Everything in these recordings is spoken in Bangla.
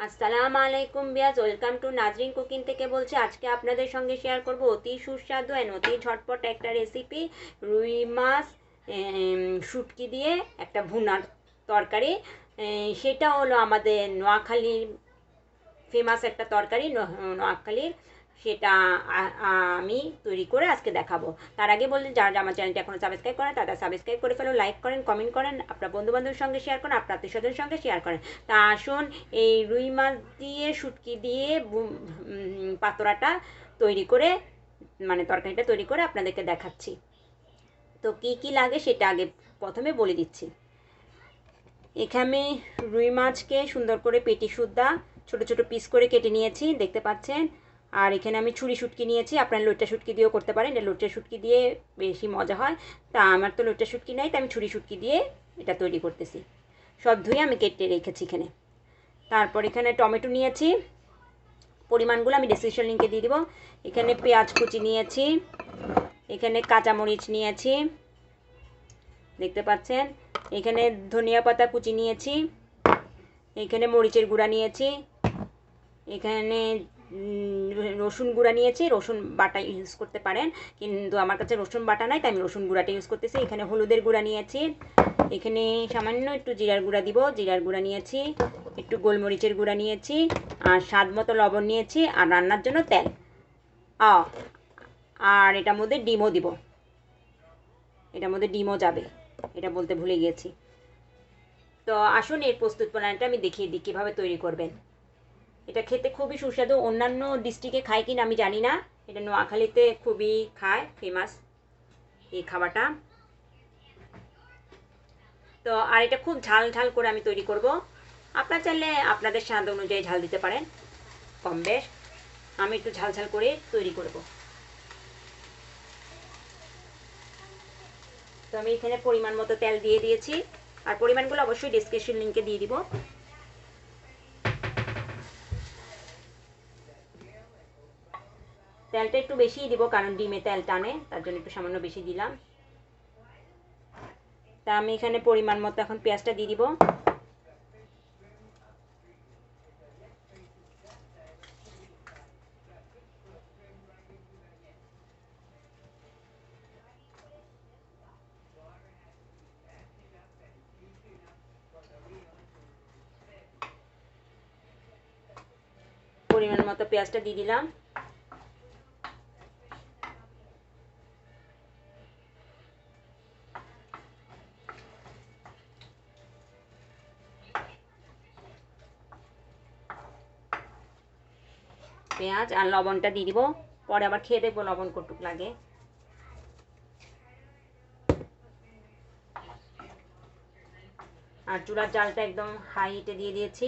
আসসালামু আলাইকুম বিয়াজ, ওয়েলকাম টু নাজরিন কুকিং থেকে বলছি। আজকে আপনাদের সঙ্গে শেয়ার করব অতি সুস্বাদু অ্যান্ড অতি ঝটপট একটা রেসিপি। রুই মাছ শুটকি দিয়ে একটা ভুনার তরকারি। সেটা হলো আমাদের নোয়াখালীর ফেমাস একটা তরকারি, নোয়াখালীর। সেটা আমি তৈরি করে আজকে দেখাবো। তার আগে বললেন, যারা আমার চ্যানেলটি এখনও সাবস্ক্রাইব করেন তারা সাবস্ক্রাইব করে ফেলো, লাইক করেন, কমেন্ট করেন, আপনার বন্ধুবান্ধবের সঙ্গে শেয়ার করেন, আপনার আত্মীয়স্বজনের সঙ্গে শেয়ার করেন। তা আসুন, এই রুই মাছ দিয়ে শুটকি দিয়ে পাতোড়াটা তৈরি করে, মানে তরকারিটা তৈরি করে আপনাদেরকে দেখাচ্ছি। তো কি কি লাগে সেটা আগে প্রথমে বলে দিচ্ছি। এখানে রুই মাছকে সুন্দর করে পেটি সুদ্ধা ছোট ছোট পিস করে কেটে নিয়েছি, দেখতে পাচ্ছেন। আর এখানে আমি ছুরি শুটকি নিয়েছি, আপনার লোটা শুটকি দিয়েও করতে পারেন। এটা লোটা শুটকি দিয়ে বেশি মজা হয়। তা আমার তো লোটা শুটকি নেই, তাই আমি ছুরি শুটকি দিয়ে এটা তৈরি করতেছি। সব ধুয়ে আমি কেটে রেখেছি এখানে। তারপর এখানে টমেটো নিয়েছি, পরিমাণগুলো আমি ডেসক্রিপশন লিঙ্কে দিয়ে দিব। এখানে পেঁয়াজ কুচি নিয়েছি, এখানে কাঁচামরিচ নিয়েছি, দেখতে পাচ্ছেন। এখানে ধনিয়া পাতা কুচি নিয়েছি, এখানে মরিচের গুঁড়া নিয়েছি, এখানে রসুন গুঁড়া নিয়েছি। রসুন বাটা ইউজ করতে পারেন, কিন্তু আমার কাছে রসুন বাটা নাই, তাই আমি রসুন গুঁড়াটা ইউজ করতেছি। এখানে হলুদের গুঁড়া নিয়েছি, এখানে সামান্য একটু জিরার গুঁড়া দিব, জিরার গুঁড়া নিয়েছি, একটু গোলমরিচের গুঁড়া নিয়েছি, আর স্বাদ মতো লবণ নিয়েছি, আর রান্নার জন্য তেল। আর এটার মধ্যে ডিমও দিব, এটার মধ্যে ডিমও যাবে, এটা বলতে ভুলে গিয়েছি। তো আসুন, এর প্রস্তুত প্রণালীটা আমি দেখিয়ে দিই কীভাবে তৈরি করবেন। এটা খেতে খুবই সুস্বাদু। অন্যান্য ডিস্ট্রিক্টে খায় কিনা আমি জানি না, এটা নোয়াখালীতে খুবই খায়, ফেমাস এই খাবারটা। তো আর এটা খুব ঝাল ঝাল করে আমি তৈরি করব। আপনার চাইলে আপনাদের স্বাদ অনুযায়ী ঝাল দিতে পারেন, কম বেশ। আমি একটু ঝাল ঝাল করে তৈরি করব। তো আমি এখানে পরিমাণ মতো তেল দিয়ে দিয়েছি, আর পরিমাণগুলো অবশ্যই ডেসক্রিপশন লিঙ্কে দিয়ে দিব। তেলটা একটু বেশিই দিব, কারণ ডিমে তেল টানে, তার জন্য একটু সামান্য বেশি দিলাম। তা আমি এখানে পরিমাণ মতো এখন পেঁয়াজটা দিয়ে দিব। পরিমাণ মতো পেঁয়াজটা দিয়ে দিলাম। পেঁয়াজ আর লবণটা দিয়ে দিব, পরে আবার খেয়ে দেখবো লবণ কতটুকু লাগে। আর চুলার জালটা একদম হাই হিটে দিয়ে দিয়েছি।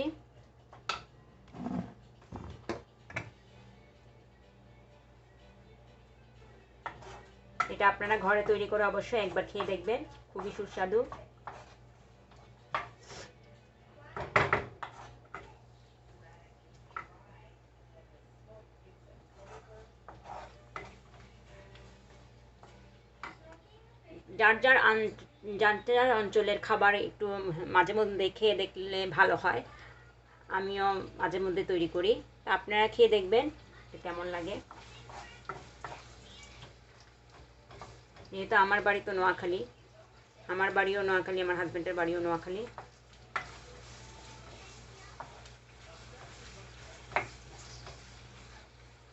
এটা আপনারা ঘরে তৈরি করে অবশ্যই একবার খেয়ে দেখবেন, খুবই সুস্বাদু। যার যার যার যার অঞ্চলের খাবার একটু মাঝে মধ্যে খেয়ে দেখলে ভালো হয়। আমিও মাঝে মধ্যে তৈরি করি, তা আপনারা খেয়ে দেখবেন কেমন লাগে। যেহেতু আমার বাড়ি তো নোয়াখালী, আমার বাড়িও নোয়াখালী, আমার হাজব্যান্ডের বাড়িও নোয়াখালী।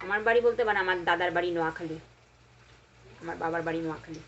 আমার বাড়ি বলতে পারেন আমার দাদার বাড়ি নোয়াখালী, আমার বাবার বাড়ি নোয়াখালী।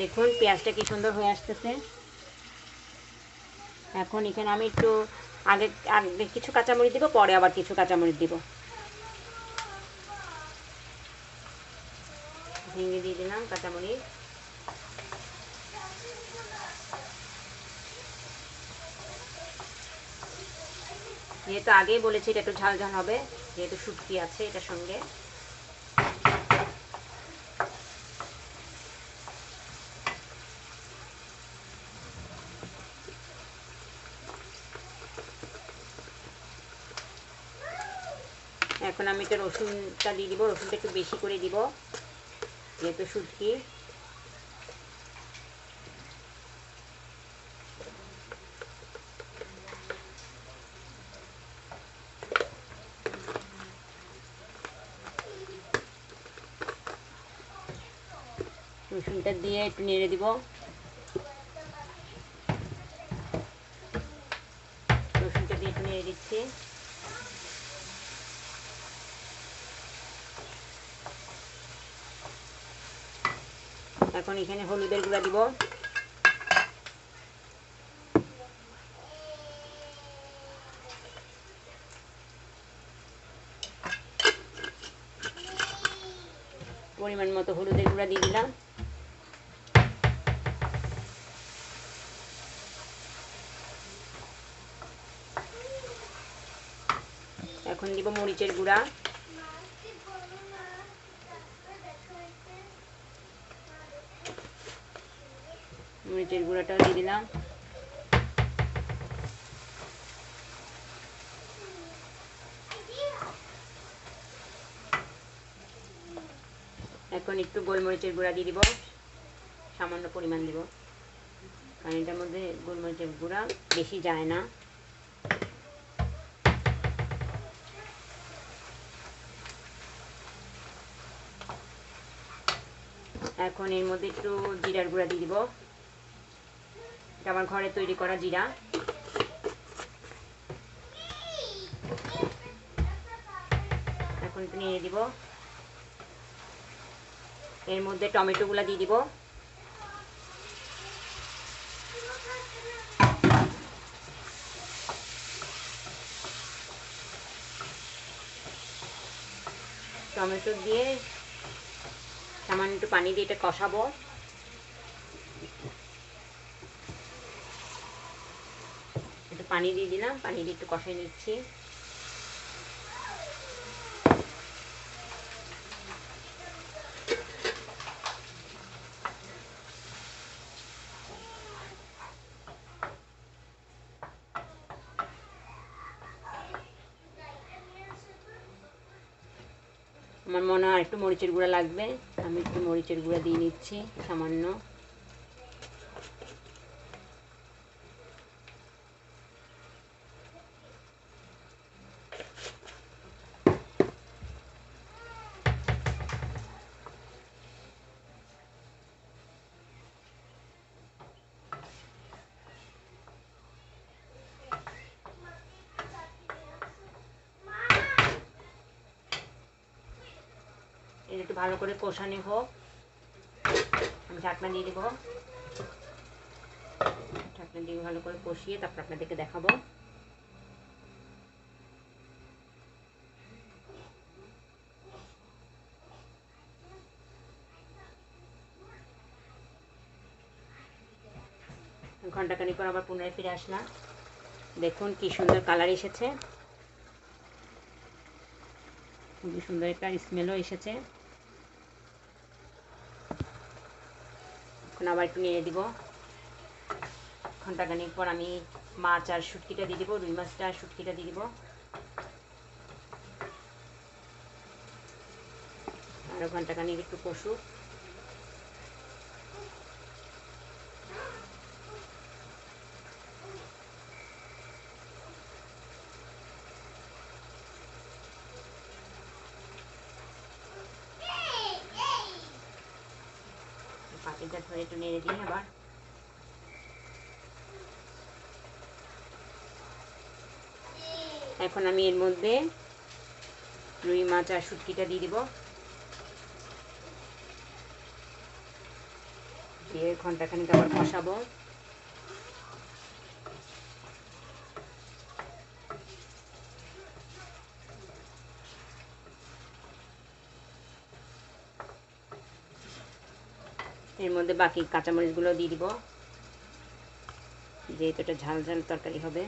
দেখুন পেঁয়াজটা কি সুন্দর হয়ে আসতেছে। এখন এখানে আমি একটু আগে আগে কিছু কাঁচামরিচ দিব, পরে আবার কিছু কাঁচামরিচ দিব। ভেঙে দিয়ে দিলাম কাঁচামরিচ। যেহেতু আগেই বলেছি এটা একটু ঝাল ঝাল হবে, যেহেতু শুটকি আছে এটার সঙ্গে। এখন আমি এটা রসুনটা দিয়ে দিব, রসুনটা একটু বেশি করে দিব যেহেতু শুটকি। রসুনটা দিয়ে একটু নেড়ে দিব, রসুনটা দিয়ে একটু নেড়ে দিচ্ছি। এখন এখানে হলুদের গুঁড়া দিব, পরিমাণ মতো হলুদের গুঁড়া দিয়ে দিলাম। এখন দিব মরিচের গুঁড়া, মরিচের গুঁড়াটাও দিয়ে দিলাম। এখন একটু গোলমরিচের গুঁড়া দিয়ে দিব, সামান্য পরিমাণ দিব, কারণ এটার মধ্যে গোলমরিচের গুঁড়া বেশি যায় না। এখন এর মধ্যে একটু জিরার গুঁড়া দিয়ে দিব, এটা আমার ঘরে তৈরি করা জিরা। এখন একটু নিয়ে দিব, এর মধ্যে টমেটোগুলা দিয়ে দিব, টমেটো দিয়ে সামান্য একটু পানি দিয়ে এটা কষাবো। একটু পানি দিয়ে দিলাম, পানি দিয়ে একটু কষাই নিচ্ছি। আমার মনে হয় একটু মরিচের গুঁড়া লাগবে, আমি একটু মরিচের গুঁড়া দিয়ে নিচ্ছি সামান্য। এটা একটু ভালো করে কষানো হোক, আমি ঢাকনা দিয়ে দেবো, ঢাকনা দিয়ে ভালো করে কষিয়ে তারপর আপনাদেরকে দেখাবো। ঘন্টাখানিক পর আবার পুনরায় ফিরে আসলাম, দেখুন কি সুন্দর কালার এসেছে, খুবই সুন্দর একটা স্মেলও এসেছে। এখন আবার একটু নেড়ে দিব। ঘন্টাখানিক পর আমি মাছ আর শুটকিটা দিয়ে দিব, রুই মাছটা আর শুটকিটা দিয়ে দিব। আরও ঘন্টাখানিক একটু কষুক। পাতিটা ধরে একটু নেড়ে দিই আবার। এখন আমি এর মধ্যে রুই মাছ আর শুটকিটা দিয়ে দিব, দিয়ে ঘন্টাখানিক আবার কষাবো। এর মধ্যে বাকি কাঁচামরিচগুলো দিয়ে দিব, যেহেতু এটা ঝাল ঝাল তরকারি হবে।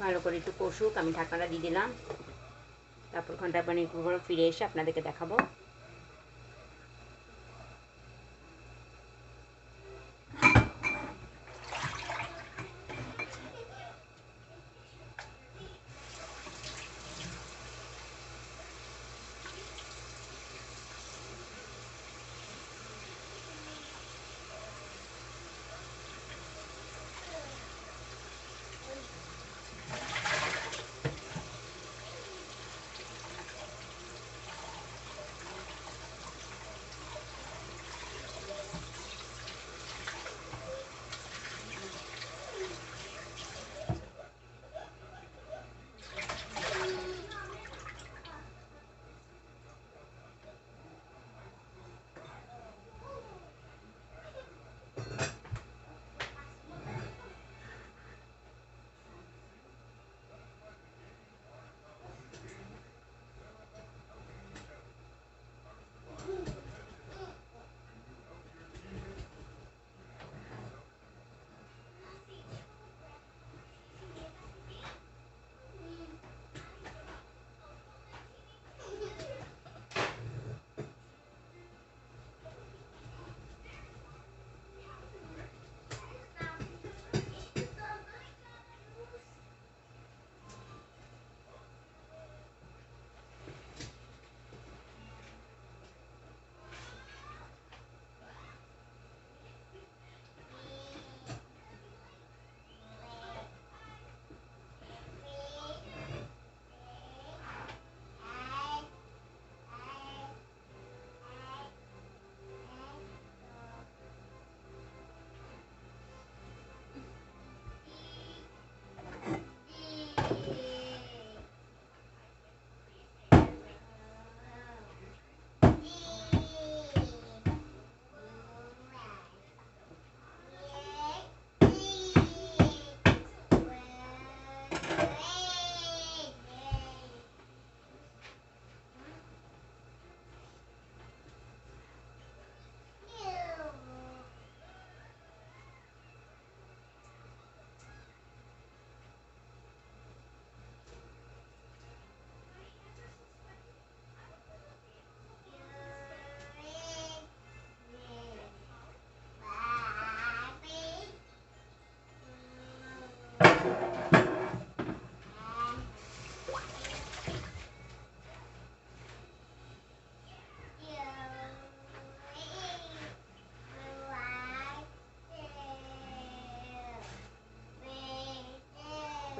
ভালো করে একটু কষুক, আমি ঢাকনাটা দিয়ে দিলাম। তারপর ঘন্টা পানির উপর ফিরে এসে আপনাদেরকে দেখাবো।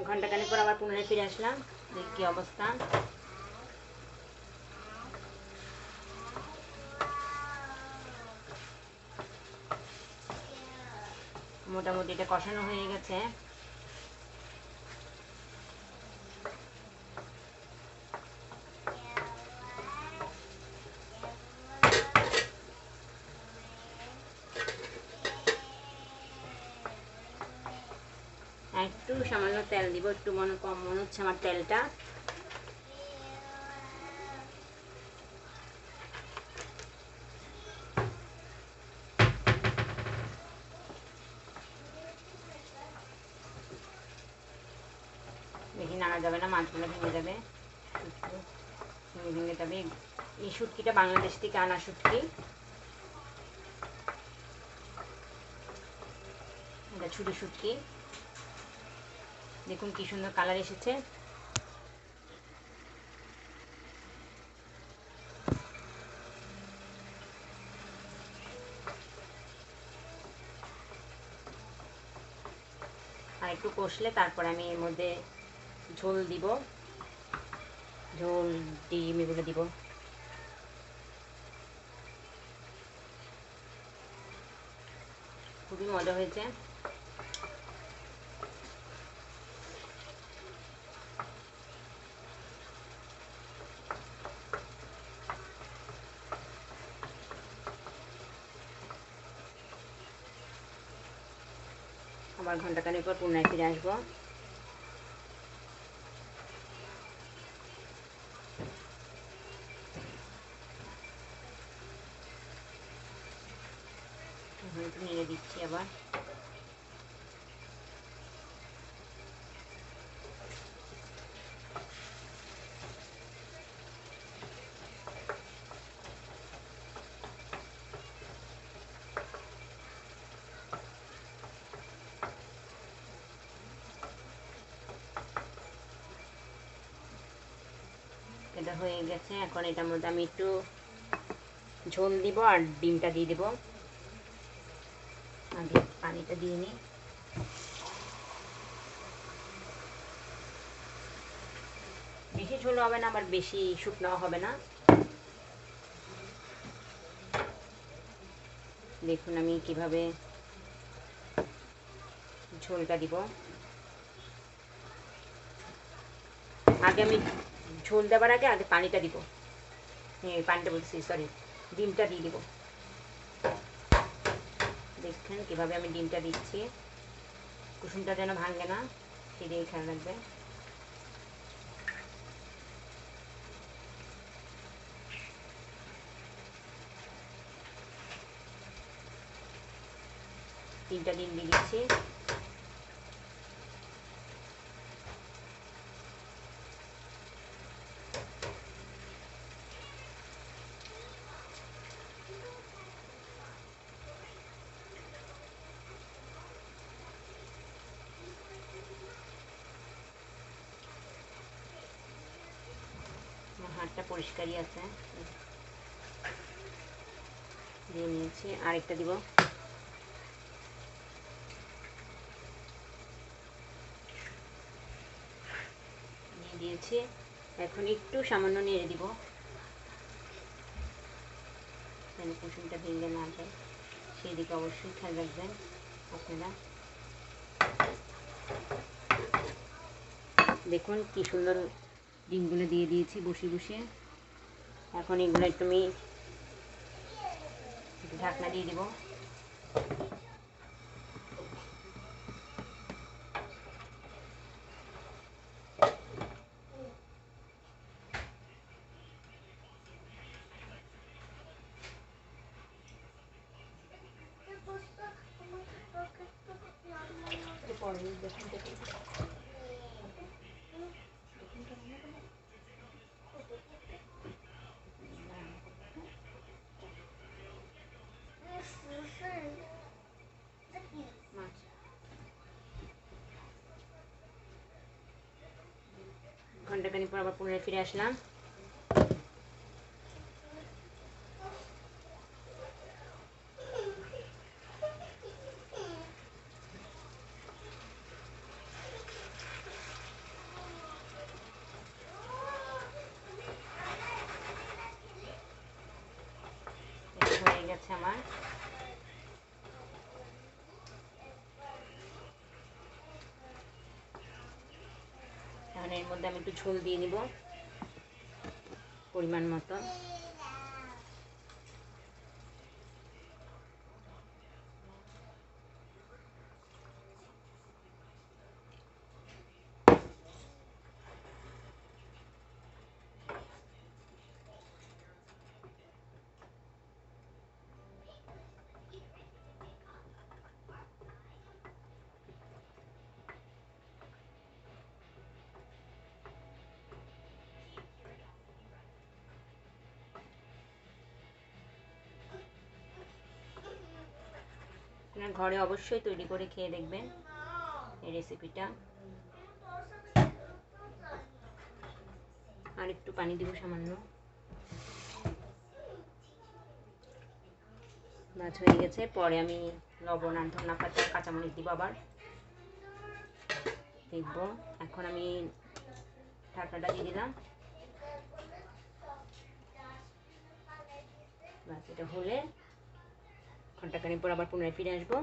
ঘন্টাখানেক পর আবার পুনরায় ফিরে আসলাম, দেখি কি অবস্থা। মোটামুটি এটা কষানো হয়ে গেছে। একটু সামান্য তেল দিব, একটু কম মনে হচ্ছে আমার তেলটা। বেশি নাড়া যাবে না, মাছগুলো ভেঙে যাবে, ভেঙে যাবে। এই শুটকিটা বাংলাদেশ থেকে আনা শুটকি, এটা ছুরি শুটকি। দেখুন কি সুন্দর কালার এসেছে। আর একটু কষলে তারপর আমি এর মধ্যে ঝোল দিব, ঝোল ডিম এগুলো দিব। খুবই মজা হয়েছে। আবার ঘন্টাখানেক পর পুনরায় ফিরে আসবো। একটু নেড়ে দিচ্ছি আবার। এটা হয়ে গেছে। এখন এটার মধ্যে আমি একটু ঝোল দিব আর ডিমটা দিয়ে দেবো। আগে পানিটা দিয়ে নিই। বেশি ঝোল হবে না, আবার বেশি শুকনো হবে না। দেখুন আমি কিভাবে ঝোলটা দিব। আগে আমি ঝোল দেওয়ার আগে আগে পানিটা দিব, পানিটা বলছি, সরি, ডিমটা দিয়ে দিব। দেখছেন কিভাবে আমি ডিমটা দিচ্ছি, কুসুমটা যেন ভাঙে না, সেদিকে খেয়াল রাখবে। তিনটা ডিম দিয়ে দিচ্ছি। হাতটা পরিষ্কারই আছে, দিয়ে নিয়েছি। আরেকটা দিব। দিয়ে দিয়েছি। এখন একটু সামান্য নেড়ে দিব, যেন কুসুমটা ভেঙে না যায়, সেই দিকে অবশ্যই খেয়াল রাখবেন আপনারা। দেখুন কি সুন্দর ডিমগুলো দিয়ে দিয়েছি বসে বসে। এখন এগুলো একটু আমি ঢাকনা দিয়ে দিব। ঘন্টাখানিক পর আবার পুনরায় ফিরে আসলাম। হয়ে গেছে আমার। এখন এর মধ্যে আমি একটু ঝোল দিয়ে নিব পরিমাণ মতো। আপনার ঘরে অবশ্যই তৈরি করে খেয়ে দেখবেন এই রেসিপিটা। আর একটু পানি দিব সামান্য। মাছ হয়ে গেছে। পরে আমি লবণ আর ধনিয়া পাতা কাঁচামরিচ দিব আবার, দেখব। এখন আমি ঢাকনাটা দিয়ে দিলাম। বাস, এটা হলে ঘন্টাখানিক পর আবার পুনরায় ফিরে আসবো।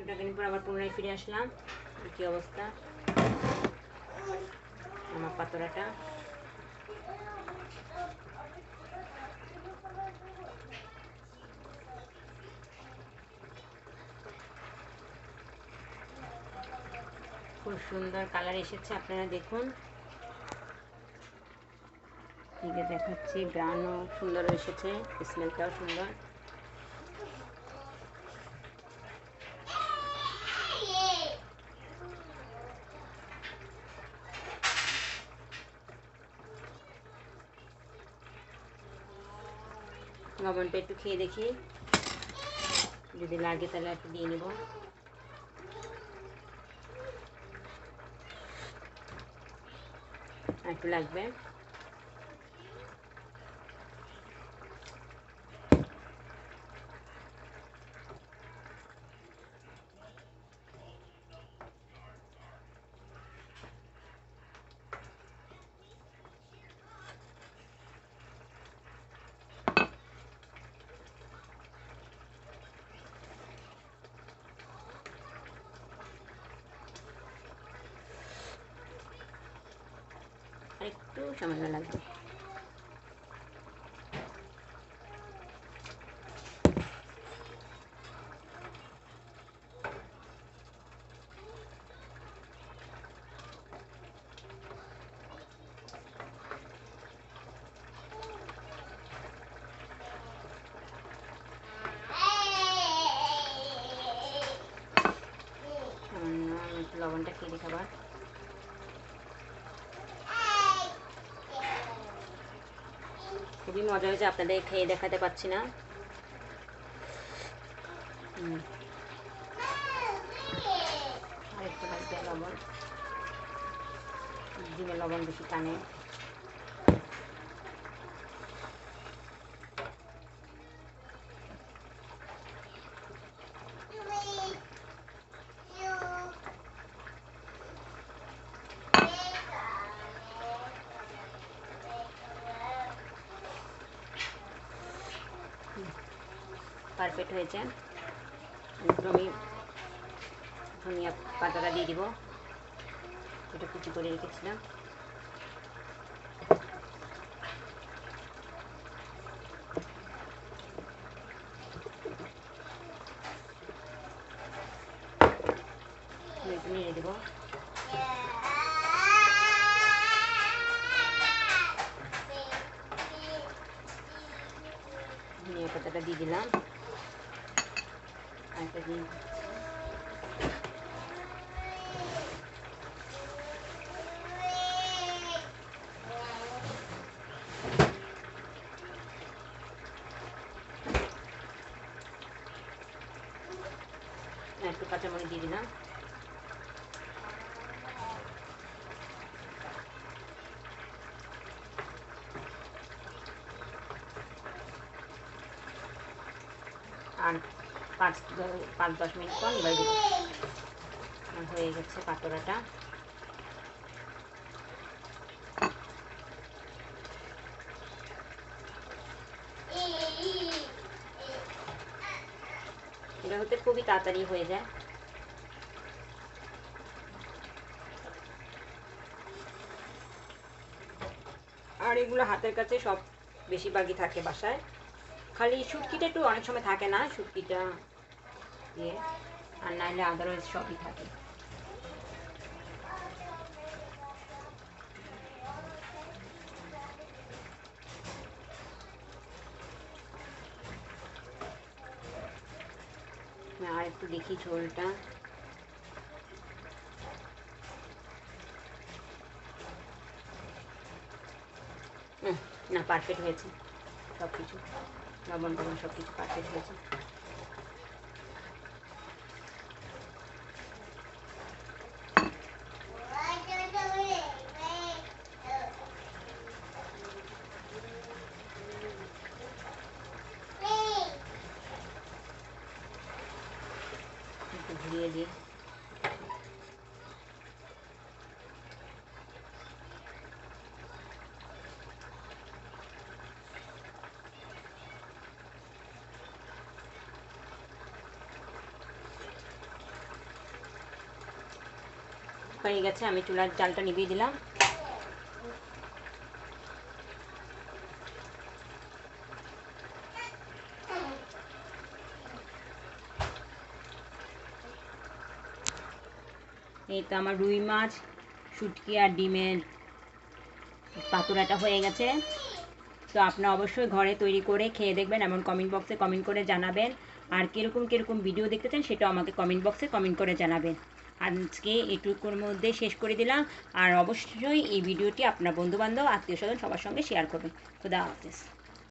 অনেকদিন পর আবার পুনরায় ফিরে আসলাম। কি অবস্থা আমার পাতোড়াটা। খুব সুন্দর কালার এসেছে, আপনারা দেখুন। দিকে দেখাচ্ছি, গ্রানও সুন্দর এসেছে, স্মেলটাও সুন্দর। লবণটা একটু খেয়ে দেখি, যদি লাগে তাহলে একটু দিয়ে নেব। একটু লাগবে। আর একটু সামান্য লাগবে। লবণটা খেয়ে দেখাবার। খুবই মজা হয়েছে, আপনাদের খেয়ে দেখাতে পাচ্ছি না। আরেকটু লাগবে লবণ, ডিমে লবণ বেশি টানে। পারফেক্ট হয়েছে। আমি ধনিয়া পাতাটা দিয়ে দিব, এটা কুচি করে রেখেছিলাম। একটু নেড়ে দেবো। ধনিয়া পাতাটা দিয়ে দিলাম, আরেকটা দিন একটু কাঁচামরিচ দিয়ে দিলাম। আর 5-10 মিনিট পর নিবাই দেবো। হয়ে গেছে পাতোড়াটা। এটা হতে খুবই তাড়াতাড়ি হয়ে যায়। আর এগুলো হাতের কাছে সব বেশিরভাগই থাকে বাসায়, খালি শুটকিটা একটু অনেক সময় থাকে না, শুটকিটা দিয়ে, আর নাহলে আদারওয়াইজ সবই থাকে। আর একটু দেখি ঝোলটা। না, পারফেক্ট হয়েছে সব কিছু, লবণ টবণ সব কিছু পারফেক্ট হয়েছে। একটু ঘুরিয়ে দিই। হয়ে গেছে, আমি চুলার জালটা নিভিয়ে দিলাম। এই তো আমার রুই মাছ, শুটকি আর ডিমের পাতুড়াটা হয়ে গেছে। তো আপনারা অবশ্যই ঘরে তৈরি করে খেয়ে দেখবেন, এমন কমেন্ট বক্সে কমেন্ট করে জানাবেন। আর কীরকম কীরকম ভিডিও দেখতে চান সেটাও আমাকে কমেন্ট বক্সে কমেন্ট করে জানাবেন। আজকে এটুকুর মধ্যে শেষ করে দিলাম। আর অবশ্যই এই ভিডিওটি আপনার বন্ধুবান্ধব, আত্মীয় স্বজন সবার সঙ্গে শেয়ার করবেন। খোদা হাফেজ।